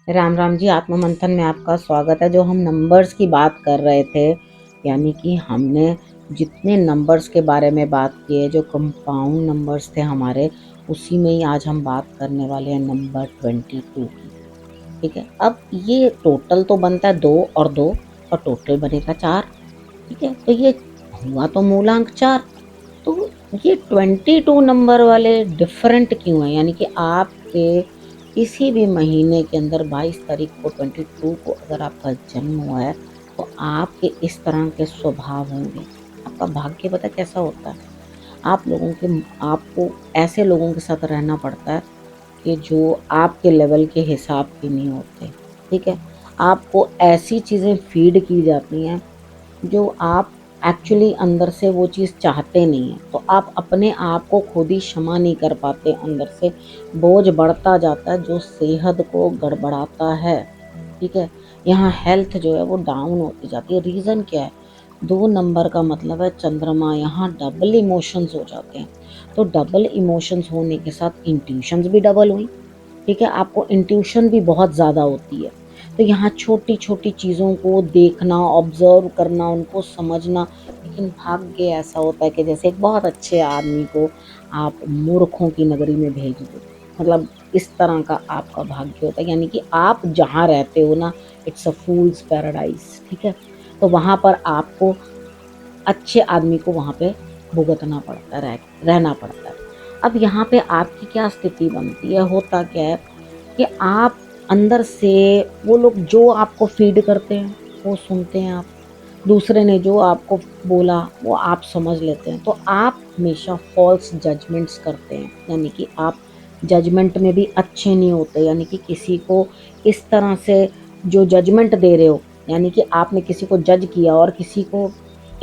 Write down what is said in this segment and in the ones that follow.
राम राम जी। आत्म मंथन में आपका स्वागत है। जो हम नंबर्स की बात कर रहे थे, यानी कि हमने जितने नंबर्स के बारे में बात की है, जो कंपाउंड नंबर्स थे हमारे, उसी में ही आज हम बात करने वाले हैं नंबर 22 की। ठीक है, अब ये टोटल तो बनता है 2 और 2, और टोटल बनेगा 4। ठीक है, तो ये हुआ तो मूलांक 4। तो ये 22 नंबर वाले डिफरेंट क्यों है? यानी कि आपके किसी भी महीने के अंदर 22 तारीख को 22 को अगर आपका जन्म हुआ है, तो आपके इस तरह के स्वभाव होंगे। आपका भाग्य पता कैसा होता है? आप लोगों के आपको ऐसे लोगों के साथ रहना पड़ता है कि जो आपके लेवल के हिसाब के नहीं होते। ठीक है, आपको ऐसी चीज़ें फीड की जाती हैं जो आप एक्चुअली अंदर से वो चीज़ चाहते नहीं हैं, तो आप अपने आप को खुद ही क्षमा नहीं कर पाते, अंदर से बोझ बढ़ता जाता है जो सेहत को गड़बड़ाता है। ठीक है, यहाँ हेल्थ जो है वो डाउन होती जाती है। रीज़न क्या है? 2 नंबर का मतलब है चंद्रमा, यहाँ डबल इमोशंस हो जाते हैं। तो डबल इमोशंस होने के साथ इंट्यूशंस भी डबल हुई। ठीक है, आपको इंट्यूशन भी बहुत ज़्यादा होती है। तो यहाँ छोटी-छोटी चीज़ों को देखना, ऑब्ज़र्व करना, उनको समझना। लेकिन भाग्य ऐसा होता है कि जैसे एक बहुत अच्छे आदमी को आप मूर्खों की नगरी में भेज दो। मतलब इस तरह का आपका भाग्य होता है, यानी कि आप जहाँ रहते हो ना, इट्स अ फूल्स पैराडाइज़। ठीक है? तो वहाँ पर आपको अच्छे आदमी को वहाँ पे भुगतना पड़ता है, रहना पड़ता है। अब यहाँ पे आपकी क्या स्थिति बनती है, होता क्या है कि आप अंदर से वो लोग जो आपको फ़ीड करते हैं, वो सुनते हैं आप। दूसरे ने जो आपको बोला, वो आप समझ लेते हैं। तो आप हमेशा फ़ॉल्स जजमेंट्स करते हैं, यानी कि आप जजमेंट में भी अच्छे नहीं होते। यानी कि किसी को इस तरह से जो जजमेंट दे रहे हो, यानी कि आपने किसी को जज किया और किसी को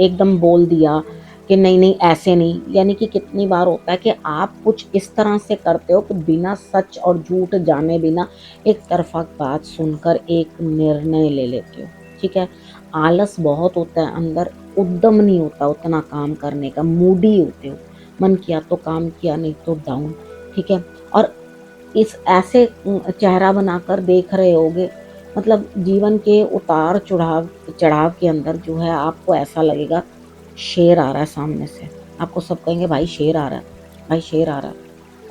एकदम बोल दिया कि नहीं, नहीं ऐसे नहीं। यानी कि कितनी बार होता है कि आप कुछ इस तरह से करते हो कि बिना सच और झूठ जाने बिना एक तरफ़ा बात सुनकर एक निर्णय ले लेते हो। ठीक है? आलस बहुत होता है अंदर, उद्यम नहीं होता उतना काम करने का, मूडी होते हो। मन किया तो काम किया, नहीं तो डाउन। ठीक है? और इस ऐसे चेहरा बनाकर देख रहे होगे, मतलब जीवन के उतार-चढ़ाव चढ़ाव के अंदर जो है आपको ऐसा लगेगा शेर आ रहा है सामने से। आपको सब कहेंगे भाई शेर आ रहा है, भाई शेर आ रहा है।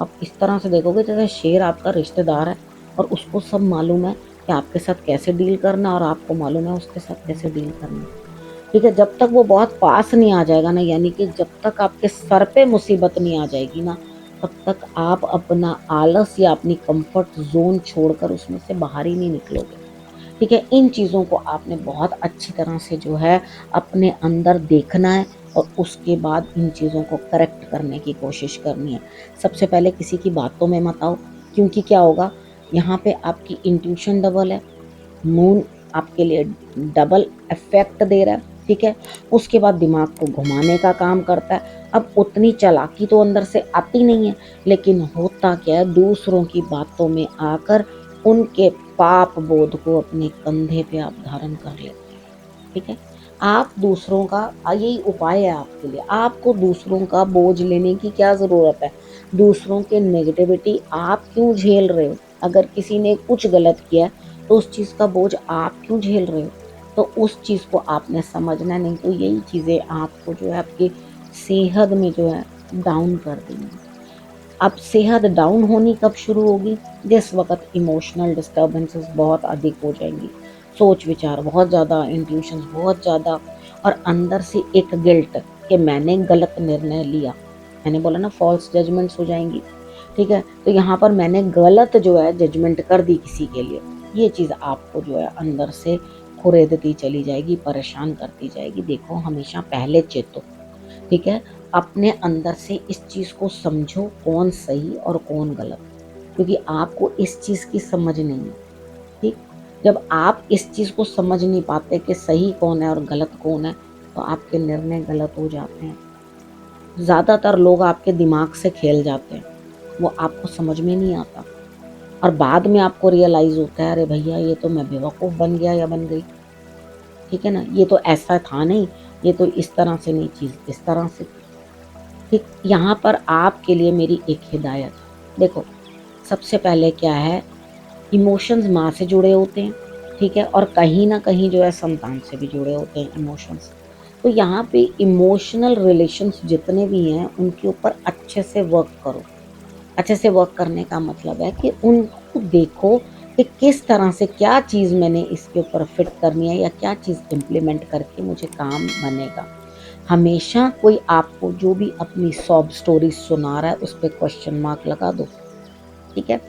आप इस तरह से देखोगे जैसे शेर आपका रिश्तेदार है और उसको सब मालूम है कि आपके साथ कैसे डील करना है और आपको मालूम है उसके साथ कैसे डील करना है। ठीक है? जब तक वो बहुत पास नहीं आ जाएगा ना, यानी कि जब तक आपके सर पे मुसीबत नहीं आ जाएगी ना, तब तक आप अपना आलस या अपनी कम्फर्ट ज़ोन छोड़कर उसमें से बाहर ही नहीं निकलोगे। ठीक है? इन चीज़ों को आपने बहुत अच्छी तरह से जो है अपने अंदर देखना है और उसके बाद इन चीज़ों को करेक्ट करने की कोशिश करनी है। सबसे पहले किसी की बातों में मत आओ, क्योंकि क्या होगा, यहाँ पे आपकी इंट्यूशन डबल है, मून आपके लिए डबल इफ़ेक्ट दे रहा है। ठीक है? उसके बाद दिमाग को घुमाने का काम करता है। अब उतनी चालाकी तो अंदर से आती नहीं है, लेकिन होता क्या है, दूसरों की बातों में आकर उनके पाप बोध को अपने कंधे पे आप धारण कर लेते हैं। ठीक है? आप दूसरों का यही उपाय है आपके लिए। आपको दूसरों का बोझ लेने की क्या ज़रूरत है? दूसरों के नेगेटिविटी आप क्यों झेल रहे हो? अगर किसी ने कुछ गलत किया है, तो उस चीज़ का बोझ आप क्यों झेल रहे हो? तो उस चीज़ को आपने समझना, नहीं तो यही चीज़ें आपको जो है आपकी सेहत में जो है डाउन कर देंगी। अब सेहत डाउन होनी कब शुरू होगी? जिस वक़्त इमोशनल डिस्टर्बेंसेस बहुत अधिक हो जाएँगी, सोच-विचार बहुत ज़्यादा, इंट्यूशंस बहुत ज़्यादा, और अंदर से एक गिल्ट कि मैंने गलत निर्णय लिया। मैंने बोला ना, फ़ॉल्स जजमेंट्स हो जाएँगी। ठीक है? तो यहाँ पर मैंने गलत जो है जजमेंट कर दी किसी के लिए। ये चीज़ आपको जो है अंदर से कुरेदती चली जाएगी, परेशान करती जाएगी। देखो, हमेशा पहले चेतो। ठीक है? अपने अंदर से इस चीज़ को समझो, कौन सही और कौन गलत, क्योंकि आपको इस चीज़ की समझ नहीं है। ठीक? जब आप इस चीज़ को समझ नहीं पाते कि सही कौन है और गलत कौन है, तो आपके निर्णय गलत हो जाते हैं। ज़्यादातर लोग आपके दिमाग से खेल जाते हैं, वो आपको समझ में नहीं आता, और बाद में आपको रियलाइज़ होता है, अरे भैया ये तो मैं बेवकूफ़ बन गया या बन गई। ठीक है ना? ये तो ऐसा था नहीं, ये तो इस तरह से नहीं, चीज़ इस तरह से थी। ठीक, यहाँ पर आपके लिए मेरी एक हिदायत है। देखो, सबसे पहले क्या है, इमोशंस माँ से जुड़े होते हैं, ठीक है, और कहीं ना कहीं जो है संतान से भी जुड़े होते हैं इमोशंस। तो यहाँ पे इमोशनल रिलेशंस जितने भी हैं उनके ऊपर अच्छे से वर्क करो। अच्छे से वर्क करने का मतलब है कि उनको देखो कि किस तरह से क्या चीज़ मैंने इसके ऊपर फिट करनी है या क्या चीज़ इम्प्लीमेंट करके मुझे काम बनेगा। हमेशा कोई आपको जो भी अपनी सॉब स्टोरी सुना रहा है उस पर क्वेश्चन मार्क लगा दो, ठीक है।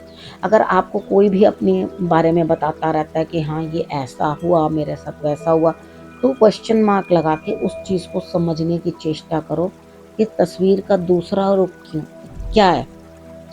अगर आपको कोई भी अपने बारे में बताता रहता है कि हाँ ये ऐसा हुआ मेरे साथ वैसा हुआ, तो क्वेश्चन मार्क लगा के उस चीज़ को समझने की चेष्टा करो कि तस्वीर का दूसरा रुख क्यों क्या है।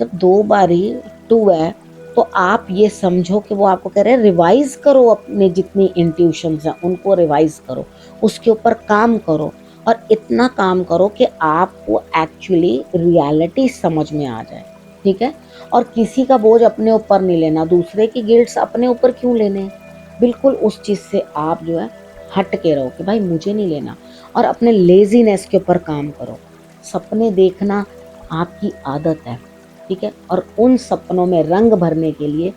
जब 2 बारी 2 है, तो आप ये समझो कि वो आपको कह रहे हैं रिवाइज़ करो अपने जितनी इंट्यूशंस हैं, उनको रिवाइज़ करो, उसके ऊपर काम करो और इतना काम करो कि आपको एक्चुअली रियलिटी समझ में आ जाए, ठीक है? और किसी का बोझ अपने ऊपर नहीं लेना, दूसरे की गिल्ट्स अपने ऊपर क्यों लेने हैं? बिल्कुल उस चीज़ से आप जो है हट के रहो कि भाई मुझे नहीं लेना और अपने लेज़ीनेस के ऊपर काम करो। सपने देखना आपकी आदत है, ठीक है? और उन सपनों में रंग भरने के लिए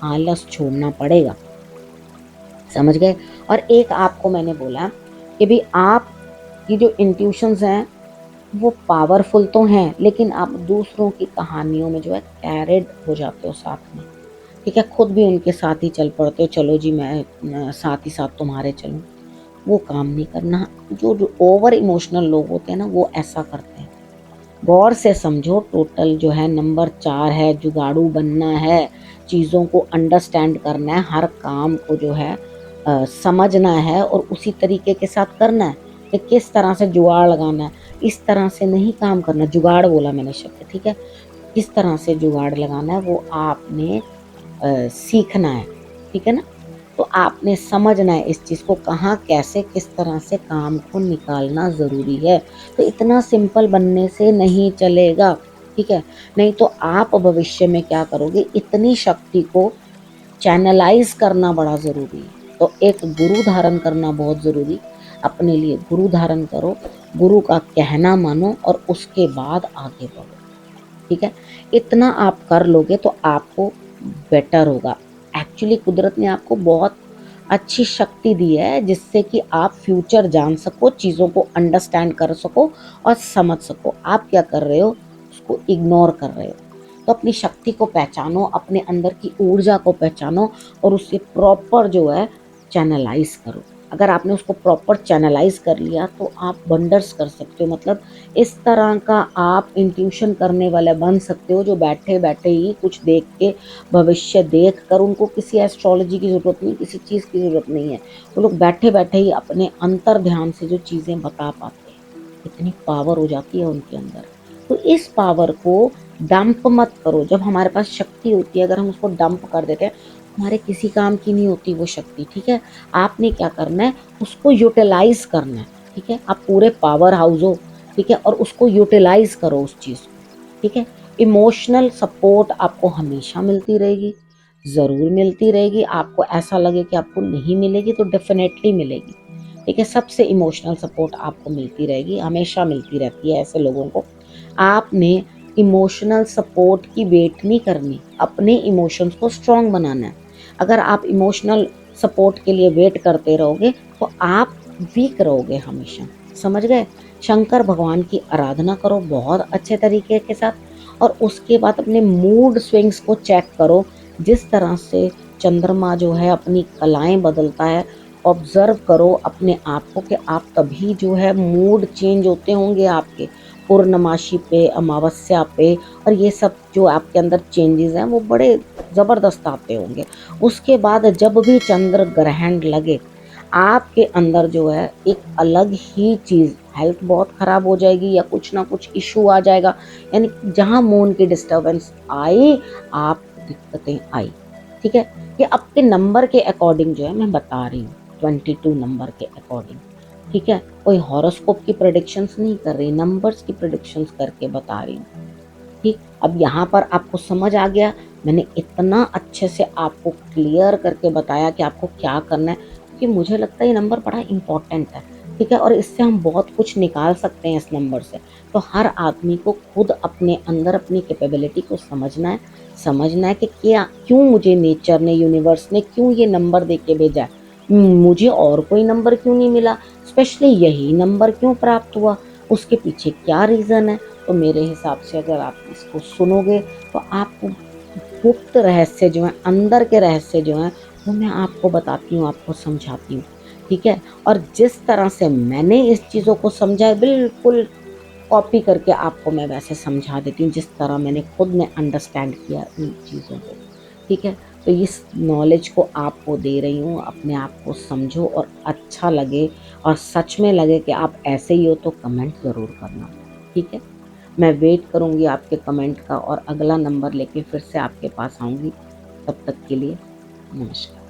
आलस छोड़ना पड़ेगा, समझ गए? और एक आपको मैंने बोला कि भई आप की जो इंट्यूशंस हैं वो पावरफुल तो हैं, लेकिन आप दूसरों की कहानियों में जो है कैरिड हो जाते हो साथ में, ठीक है? खुद भी उनके साथ ही चल पड़ते हो, चलो जी मैं साथ ही साथ तुम्हारे चलूँ, वो काम नहीं करना। जो ओवर इमोशनल लोग होते हैं ना वो ऐसा करते हैं। गौर से समझो, टोटल जो है नंबर 4 है, जुगाड़ू बनना है, चीज़ों को अंडरस्टैंड करना है, हर काम को जो है समझना है और उसी तरीके के साथ करना है कि किस तरह से जुगाड़ लगाना है। इस तरह से नहीं काम करना, जुगाड़ बोला मैंने शब्द, ठीक है? किस तरह से जुगाड़ लगाना है वो आपने सीखना है, ठीक है ना? तो आपने समझना है इस चीज़ को कहाँ, कैसे, किस तरह से काम को निकालना ज़रूरी है। तो इतना सिंपल बनने से नहीं चलेगा, ठीक है? नहीं तो आप भविष्य में क्या करोगे, इतनी शक्ति को चैनलाइज़ करना बड़ा ज़रूरी है। तो एक गुरु धारण करना बहुत ज़रूरी, अपने लिए गुरु धारण करो, गुरु का कहना मानो और उसके बाद आगे बढ़ो। ठीक है? इतना आप कर लोगे तो आपको बेटर होगा। एक्चुअली कुदरत ने आपको बहुत अच्छी शक्ति दी है जिससे कि आप फ्यूचर जान सको, चीज़ों को अंडरस्टैंड कर सको और समझ सको। आप क्या कर रहे हो? उसको इग्नोर कर रहे हो। तो अपनी शक्ति को पहचानो, अपने अंदर की ऊर्जा को पहचानो और उसे प्रॉपर जो है चैनलाइज़ करो। अगर आपने उसको प्रॉपर चैनलाइज़ कर लिया तो आप वंडर्स कर सकते हो। मतलब इस तरह का आप इंट्यूशन करने वाले बन सकते हो जो बैठे-बैठे ही कुछ देख के, भविष्य देख कर, उनको किसी एस्ट्रोलॉजी की ज़रूरत नहीं, किसी चीज़ की ज़रूरत नहीं है। वो लोग बैठे-बैठे ही अपने अंतर ध्यान से जो चीज़ें बता पाते हैं। इतनी पावर हो जाती है उनके अंदर। तो इस पावर को डंप मत करो। जब हमारे पास शक्ति होती है अगर हम उसको डंप कर देते हैं, हमारे किसी काम की नहीं होती वो शक्ति, ठीक है? आपने क्या करना है, उसको यूटिलाइज़ करना है, ठीक है? आप पूरे पावर हाउस हो, ठीक है? और उसको यूटिलाइज़ करो उस चीज़ को, ठीक है? इमोशनल सपोर्ट आपको हमेशा मिलती रहेगी, ज़रूर मिलती रहेगी। आपको ऐसा लगे कि आपको नहीं मिलेगी तो डेफ़िनेटली मिलेगी, ठीक है? सबसे इमोशनल सपोर्ट आपको मिलती रहेगी, हमेशा मिलती रहती है ऐसे लोगों को। आपने इमोशनल सपोर्ट की वेट नहीं करनी, अपने इमोशंस को स्ट्रॉन्ग बनाना है। अगर आप इमोशनल सपोर्ट के लिए वेट करते रहोगे तो आप वीक रहोगे हमेशा, समझ गए? शंकर भगवान की आराधना करो बहुत अच्छे तरीके के साथ और उसके बाद अपने मूड स्विंग्स को चेक करो। जिस तरह से चंद्रमा जो है अपनी कलाएँ बदलता है, ऑब्ज़र्व करो अपने आप को कि आप तभी जो है मूड चेंज होते होंगे आपके, पूर्णमासी पे, अमावस्या पे, और ये सब जो आपके अंदर चेंजेज़ हैं वो बड़े ज़बरदस्त आते होंगे। उसके बाद जब भी चंद्र ग्रहण लगे, आपके अंदर जो है एक अलग ही चीज़, हेल्थ बहुत ख़राब हो जाएगी या कुछ ना कुछ इश्यू आ जाएगा। यानी जहाँ मून की डिस्टर्बेंस आई, आपको दिक्कतें आई। ठीक है? ये आपके नंबर के अकॉर्डिंग जो है मैं बता रही हूँ, 22 नंबर के अकॉर्डिंग। ठीक है? कोई हॉरोस्कोप की प्रेडिक्शंस नहीं कर रही, नंबर्स की प्रेडिक्शंस करके बता रही हूँ। ठीक, अब यहाँ पर आपको समझ आ गया, मैंने इतना अच्छे से आपको क्लियर करके बताया कि आपको क्या करना है, क्योंकि मुझे लगता है ये नंबर बड़ा इम्पोर्टेंट है। ठीक है? और इससे हम बहुत कुछ निकाल सकते हैं इस नंबर से। तो हर आदमी को खुद अपने अंदर अपनी कैपेबिलिटी को समझना है कि क्या क्यों मुझे नेचर ने, यूनिवर्स ने क्यों ये नंबर दे के भेजा है? मुझे और कोई नंबर क्यों नहीं मिला? स्पेशली यही नंबर क्यों प्राप्त हुआ? उसके पीछे क्या रीज़न है? तो मेरे हिसाब से अगर आप इसको सुनोगे तो आपको गुप्त रहस्य जो हैं, अंदर के रहस्य जो हैं, वो मैं आपको बताती हूँ, आपको समझाती हूँ, ठीक है? और जिस तरह से मैंने इस चीज़ों को समझा है, बिल्कुल कॉपी करके आपको मैं वैसे समझा देती हूँ, जिस तरह मैंने खुद ने अंडरस्टैंड किया इन चीज़ों को, ठीक है? तो इस नॉलेज को आपको दे रही हूँ, अपने आप को समझो और अच्छा लगे और सच में लगे कि आप ऐसे ही हो तो कमेंट ज़रूर करना, ठीक है? मैं वेट करूँगी आपके कमेंट का और अगला नंबर लेके फिर से आपके पास आऊँगी। तब तक के लिए नमस्कार।